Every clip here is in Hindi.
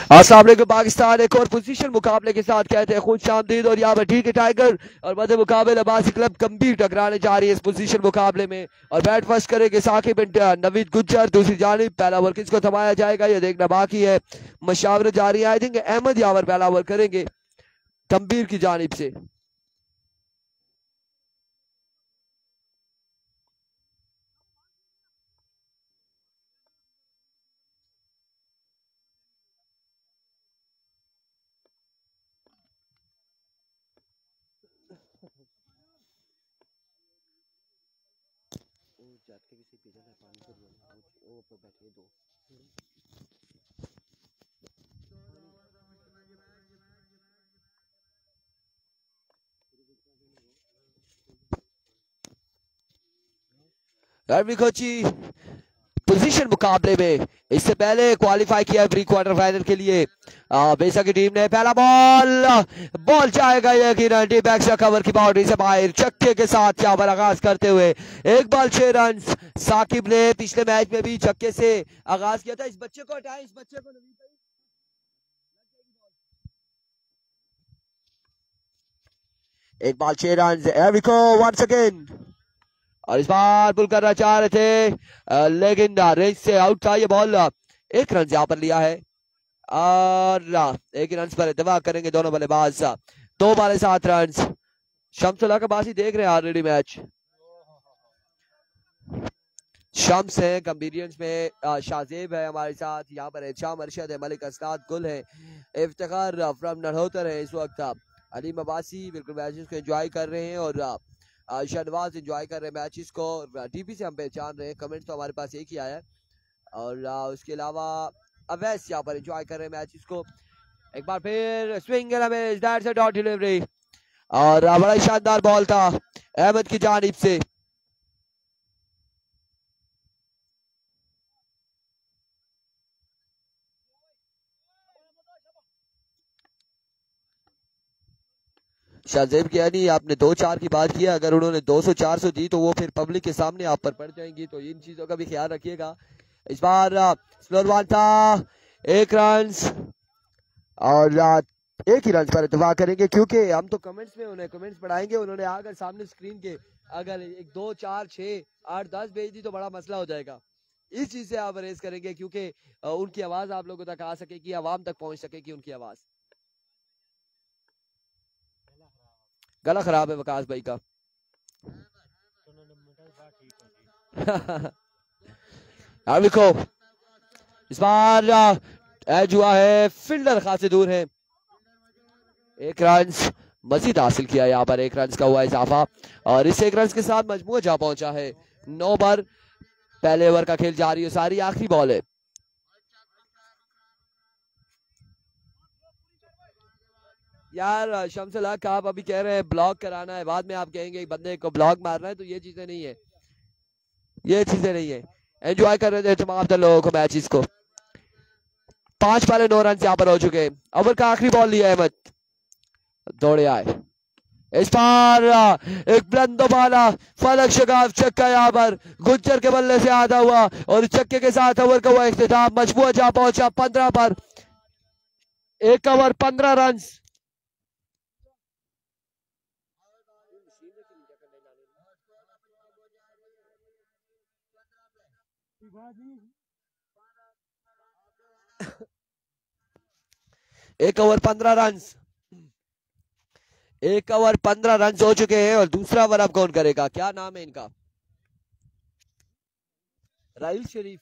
अस्सलाम वालेकुम पाकिस्तान एक और पोजीशन मुकाबले के साथ कहते हैं खुश आमदीद। और यहाँ पर ठीक है टाइगर और मध्य मुकाबले अब्बासी क्लब गंभीर टकराने जा रही है इस पोजीशन मुकाबले में। और बैट फर्स्ट करेंगे साकिब नवीद गुज्जर, दूसरी जानिब पहला ओवर किसको थमाया जाएगा ये देखना बाकी है, मशावरत जारी है। आई थिंक अहमद यावर पहला ओवर करेंगे गंभीर की जानिब से। कोची पोजीशन मुकाबले में इससे पहले क्वालिफाई किया प्री क्वार्टर फाइनल के लिए बेसा की टीम ने। पहला बॉल जाएगा यकीनन डी बैक से कवर की बाउंड्री से बाहर छक्के के साथ यहाँ पर आगाज करते हुए 1 बॉल 6 रन। साकिब ने पिछले मैच में भी छक्के से आगाज किया था। इस बच्चे को हटाएं, इस बच्चे को नहीं। 1 बॉल 6 रन वंस अगेन। और इस बार पुल करना चाह रहे थे लेकिन रेंज से आउट था ये बॉल। 1 रन यहाँ पर लिया है और 1 रन पर इत्तेफाक करेंगे दोनों बल्लेबाज। 2 बॉल 7 रन। शम्सुल्लाह का बासी देख रहे हैं ऑलरेडी मैच। शम्स है कंबीरियंस में, शाहजेब है हमारे साथ, यहाँ पर शाम अरशद है, मलिक अस्ताद गुल है, इफ्तिखार फ्रॉम नरहोतर है। इस वक्त अलीम अब्बासी बिल्कुल मैचेस को एंजॉय कर रहे हैं और शहनवाज एंजॉय कर रहे हैं मैचेस को। टीपी से हम पहचान रहे हैं, कमेंट्स तो हमारे पास एक ही आया है। और उसके अलावा अवैस यहाँ पर एंजॉय कर रहे हैं मैचेस को। एक बार फिर swing that's a dot delivery और बड़ा शानदार बॉल था अहमद की जानिब से। शाहजेब किया नहीं, आपने 2-4 की बात की, अगर उन्होंने 200-400 दी तो वो फिर पब्लिक के सामने आप पर पड़ जाएंगी, तो इन चीजों का भी ख्याल रखिएगा। इस बार स्लोर बॉल था 1 रन और 1 ही रन पर इत्तेफाक करेंगे क्योंकि हम तो कमेंट्स में उन्हें कमेंट्स पढ़ाएंगे। उन्होंने आकर सामने स्क्रीन के अगर 1 2 4 6 8 10 भेज दी तो बड़ा मसला हो जाएगा। इस चीज से आप रेस करेंगे क्योंकि उनकी आवाज आप लोगों तक आ सकेगी, आवाम तक पहुंच सकेगी उनकी आवाज। गला खराब है वकास भाई का। अब देखो इस बार एज हुआ है, फील्डर खासे दूर है। 1 रन मजीद हासिल किया, यहाँ पर 1 रन का हुआ इजाफा और इस 1 रन के साथ मजमूआ जा पहुंचा है 9 पर। पहले ओवर का खेल जारी है, सारी आखिरी बॉल है। यार शम्सुल हक आप अभी कह रहे हैं ब्लॉक कराना है, बाद में आप कहेंगे बंदे को ब्लॉक मारना है, तो ये चीजें नहीं है, ये चीजें नहीं है। एंजॉय कर रहे थे तमाम लोगों को मैचेस को। 5 बॉल 9 रन यहाँ पर हो चुके हैं। ओवर का आखिरी बॉल लिया अहमद, दौड़े आए। इस बार एक बुलंद बाला फलक शगाफ चक्का यहाँ पर गुज्जर के बल्ले से आधा हुआ और चक्के के साथ ओवर का हुआ इख्तिताम। मजबूत जा पहुंचा 15 पर, 1 ओवर 15 रन। एक ओवर 15 रन, 1 ओवर 15 रन हो चुके हैं और दूसरा ओवर अब कौन करेगा, क्या नाम है इनका? राहिल शरीफ,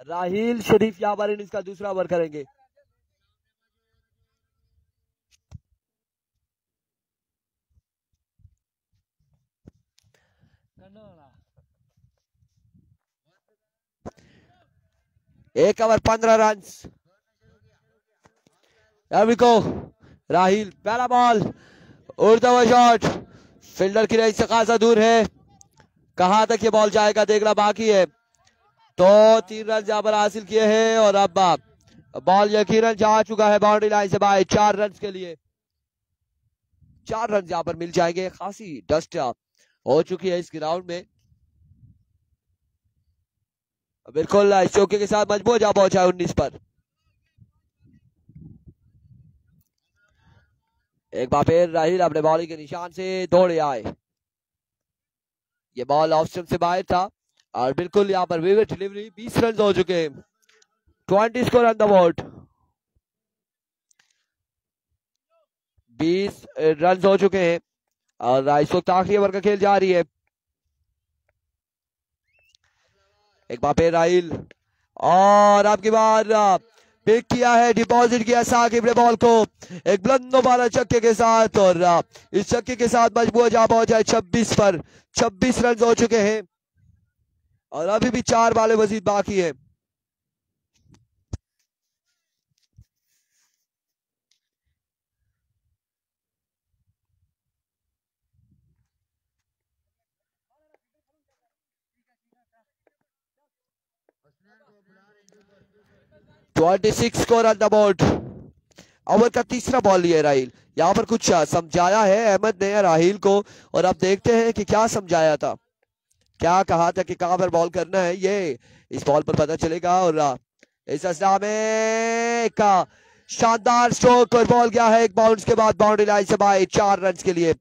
राहिल शरीफ यहाँ पर इसका दूसरा ओवर करेंगे। एक ओवर 15 रन। राहिल पहला बॉल, उड़ता हुआ शॉट, फील्डर की रेंज से खासा दूर है, कहां तक ये बॉल जाएगा देखना बाकी है। तो 3 रन यहाँ पर हासिल किए हैं और अब बॉल यकीनन जा चुका है बाउंड्री लाइन से बाहर 4 रन के लिए। 4 रन यहाँ पर मिल जाएंगे। खासी डस्ट हो चुकी है इस ग्राउंड में। बिल्कुल इस चौके के साथ मजबूत जा पहुंचा 19 पर। एक बार फिर राहिल अपने बॉलिंग के निशान से दौड़े आए। ये बॉल ऑफ स्टंप से बाहर था और बिल्कुल यहाँ पर विविड डिलीवरी। 20 रन हो चुके हैं, 20 score on the board. 20 run हो चुके हैं और इस वक्त आखिरी ओवर का खेल जारी है। एक बार फिर राहिल और आपकी बार पिक किया है, डिपॉजिट किया साकिब ने बॉल को एक बुलंद वाला छक्के के साथ और इस छक्के के साथ मजबूत जा पहुंचा है 26 पर। 26 रन हो चुके हैं और अभी भी 4 बालें मजीद बाकी है। Twenty six score on the board. Over का तीसरा बॉल लिया राहिल। यहाँ पर कुछ समझाया है अहमद ने राहिल को और अब देखते हैं कि क्या समझाया था, क्या कहा था कि कहां पर बॉल करना है, ये इस बॉल पर पता चलेगा। और इस असला में एक शानदार स्ट्रोक और बॉल गया है एक बाउंस के बाद बाउंड्री लाइन से बाहर 4 रन के लिए।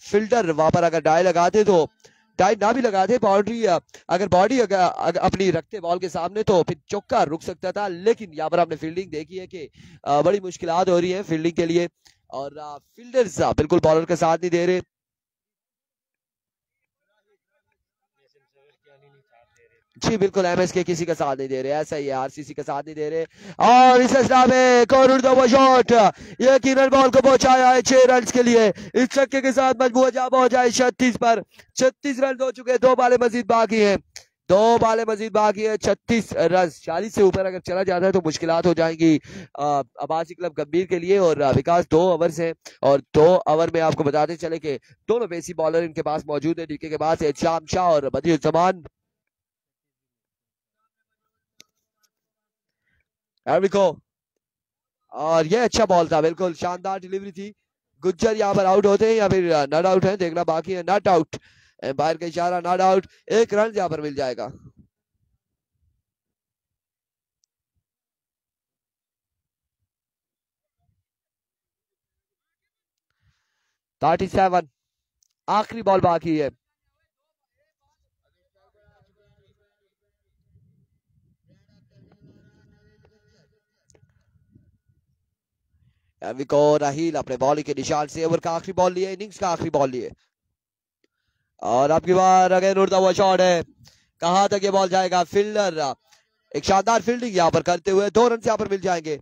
फील्डर वहां पर अगर डाई लगाते तो डाई ना भी लगाते, बाउंड्री अगर बॉडी अगर अपनी रखते बॉल के सामने तो फिर चौका रुक सकता था। लेकिन यहाँ पर आपने फील्डिंग देखी है कि बड़ी मुश्किलात हो रही है फील्डिंग के लिए और फील्डर्स बिल्कुल बॉलर का साथ नहीं दे रहे। जी बिल्कुल, एमएसके किसी का साथ नहीं दे रहे, ऐसा ही है, आरसीसी का साथ नहीं दे रहे। और इस असला में वो शॉट यकीनन बॉल को पहुंचाया है 6 रन के लिए। इस छक्के के साथ मजबूत जा पहुंचा है 36 पर। 36 रन हो चुके हैं, 2 बालें मजीद बाकी हैं, 2 बालें मजीद बाकी है। 36 रन 40 से ऊपर अगर चला जाता है तो मुश्किलात हो जाएंगी अब्बासी क्लब गंभीर के लिए। और विकास 2 ओवर है और 2 ओवर में आपको बताते चले कि दोनों पेसी बॉलर इनके पास मौजूद है। डीके के पास है शाम शाह और बदियुज्जमान। और ये अच्छा बॉल था, बिल्कुल शानदार डिलीवरी थी। गुज्जर यहाँ पर आउट होते हैं या फिर नॉट आउट है, देखना बाकी है। नॉट आउट, एम्पायर का इशारा, नॉट आउट। 1 रन यहाँ पर मिल जाएगा। थर्टी 37, आखिरी बॉल बाकी है। राहिल अपने बॉलिंग के निशान से ओवर का आखिरी बॉल लिए, इनिंग्स का आखिरी बॉल लिए और आपकी बार अगेन उड़ता हुआ शॉट है। कहां तक ये बॉल जाएगा, फील्डर एक शानदार फील्डिंग यहाँ पर करते हुए 2 रन यहाँ पर मिल जाएंगे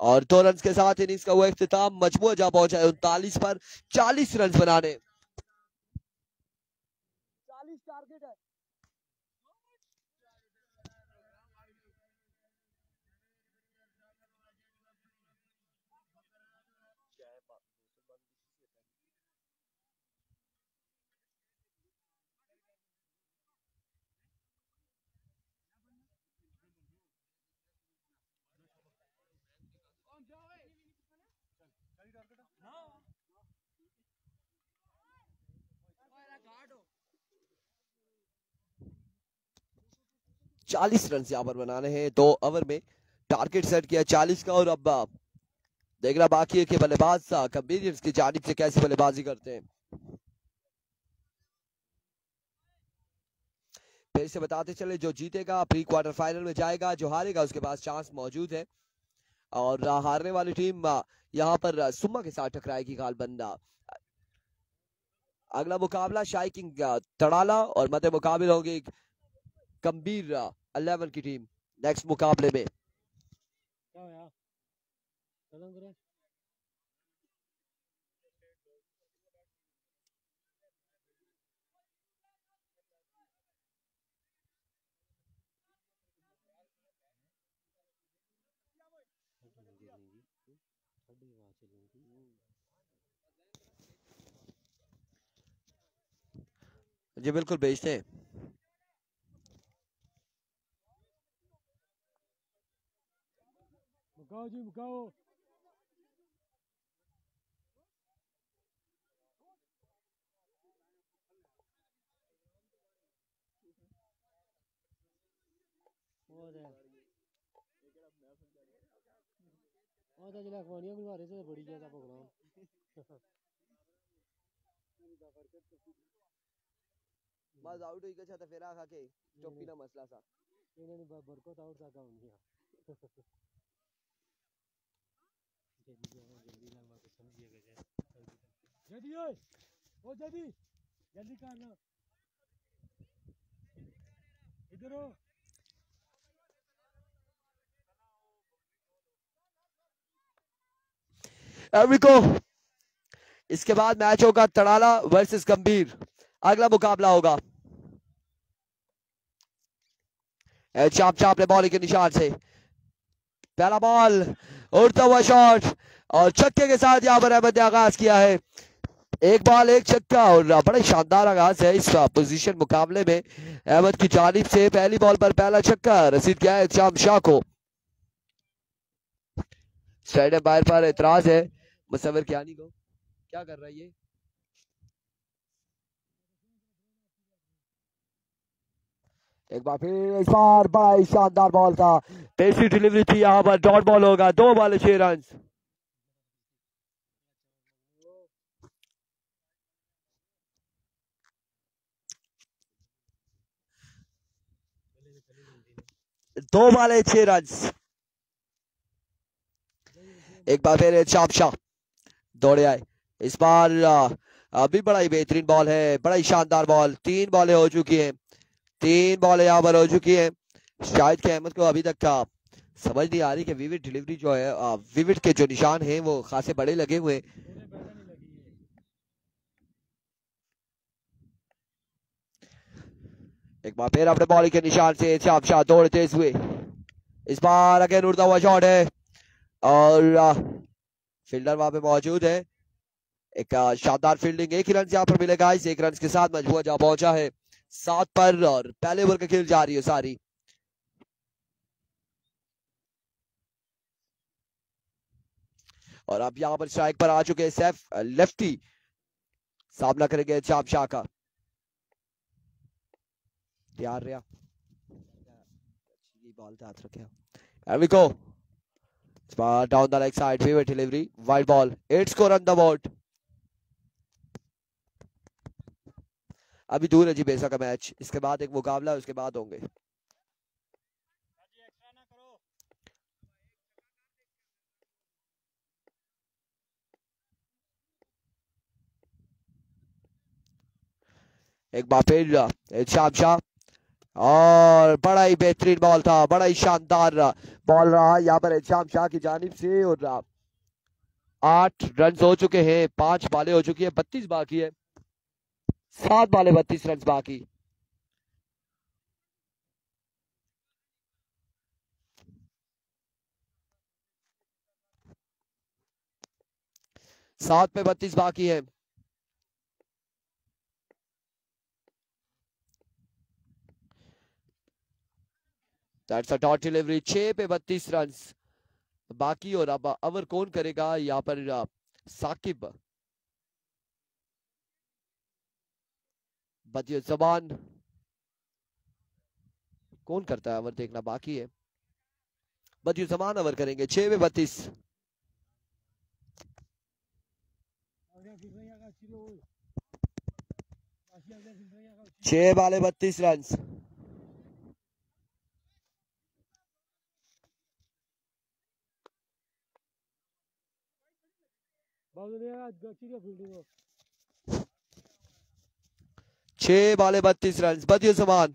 और 2 रन के साथ इनिंग्स का हुआ इख्तिताम। मजबूत जा पहुंचा है 39 पर। 40 रन बनाने, 40 टारगेट है। चालीस रन यहाँ पर बनाने हैं 2 ओवर में। टारगेट सेट किया 40 का और अब देखना बाकी है कि बल्लेबाज कंबीनियंस की जानिब से कैसी बल्लेबाजी करते हैं। फिर से बताते चले, जो जीतेगा प्री क्वार्टर फाइनल में जाएगा, जो हारेगा उसके पास चांस मौजूद है। और हारने वाली टीम यहाँ पर सुम्मा के साथ टकराएगी गालबंदा। अगला मुकाबला शाही किंग तड़ाला और मध्य मुकाबले होंगे गंभीर 11 की टीम नेक्स्ट मुकाबले में। जी बिल्कुल भेजते हैं। मुकाओ जी मुकाओ। बस आउट हुई कछा तो फिर आखा के चौकी ना मसला सा इन्होंने बरकत आउट सा काम किया जल्दी ओए ओ जल्दी जल्दी करना इधर हो एवरिको। इसके बाद मैच होगा तड़ाला वर्सेस गंभीर। अगला मुकाबला होगा चाप चाप ने बॉलिंग के निशान से पहला बॉल उड़ता हुआ शॉट और छक्के के साथ यहाँ पर अहमद ने आगाज किया है। एक बॉल एक छक्का और बड़ा शानदार आगाज है इस पोजीशन मुकाबले में। अहमद की जानिब से पहली बॉल पर पहला छक्का रसीद किया है चाम शाह को। स्ट्राइड एम्पायर पर एतराज है मुसव्विर कियानी को। क्या कर रहा है ये? एक बार फिर इस बार बड़ा ही शानदार बॉल था, पेसी डिलीवरी थी, यहाँ पर डॉट बॉल होगा। 2 बॉल 6 रन। दो बॉल 6 रन। एक बार फिर चाप शाह दौड़े आए। इस बार अभी बड़ा ही बेहतरीन बॉल है, बड़ा ही शानदार बॉल। 3 बॉलें हो चुकी हैं, 3 बॉलें यहाँ पर हो चुकी हैं। शाहिद के अहमद को अभी तक का समझ नहीं आ रही कि विविड डिलीवरी जो है, विविड के जो निशान हैं वो खासे बड़े लगे हुए। एक बार फिर अपने बॉलिंग के निशान से चाप शाह दौड़ते हुए। इस बार अगेन उड़ता हुआ शॉट है और फील्डर वहां पे मौजूद है। एक शानदार फील्डिंग। 1 ही रन यहाँ पर मिलेगा। इस 1 रन के साथ मजबूर जा पहुंचा है 7 पर और पहले ओवर की खेल जा रही है सारी। और अब यहाँ पर स्ट्राइक पर आ चुके हैं सैफ लेफ्टी, सामना करेंगे चाप शाह का। तैयार रहा, अच्छी बॉल हाथ रखे। Here we go. Down the leg side, favorite delivery, wide ball. 8 score on the board. अभी दूर है जी बेसा का मैच। इसके बाद एक मुकाबला, उसके बाद होंगे। एक बार फिर शाम शाह और बड़ा ही बेहतरीन बॉल था, बड़ा ही शानदार बॉल रहा यहाँ पर शाम शाह की जानिब से। और 8 रन हो चुके हैं, 5 बॉलें हो चुकी है, 32 बाकी है। 7 बॉलें 32 रन बाकी। सात पे 32 बाकी है। That's a dot delivery। 6 पे 32 रन बाकी। और अब ओवर कौन करेगा यहाँ पर? साकिब बदियो जबान कौन करता है ओवर, देखना बाकी है। बदियो जबान ओवर करेंगे। 6 पे 32। 6 बॉलें 32 रन। छह बॉलें 32 रन। बदियो जमान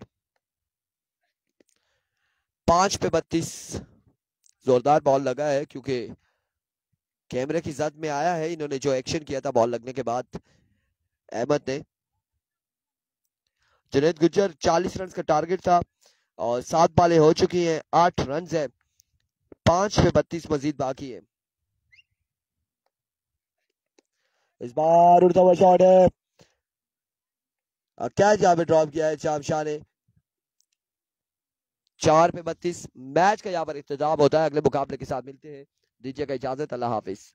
5 पे 32। जोरदार बॉल लगा है क्योंकि कैमरे की जद में आया है। इन्होंने जो एक्शन किया था बॉल लगने के बाद अहमद ने। जुनैद गुज्जर 40 रन का टारगेट था और 7 बॉलें हो चुकी हैं, 8 रन है। 5 पे 32 मजीद बाकी है। इस बार उड़ता हुआ शॉट है, कैच यहाँ पे ड्रॉप किया है चाम शाह ने। 4 पे 32। मैच का यहाँ पर इख्तिताम होता है। अगले मुकाबले के साथ मिलते हैं। दीजिएगा इजाजत। अल्लाह हाफिज।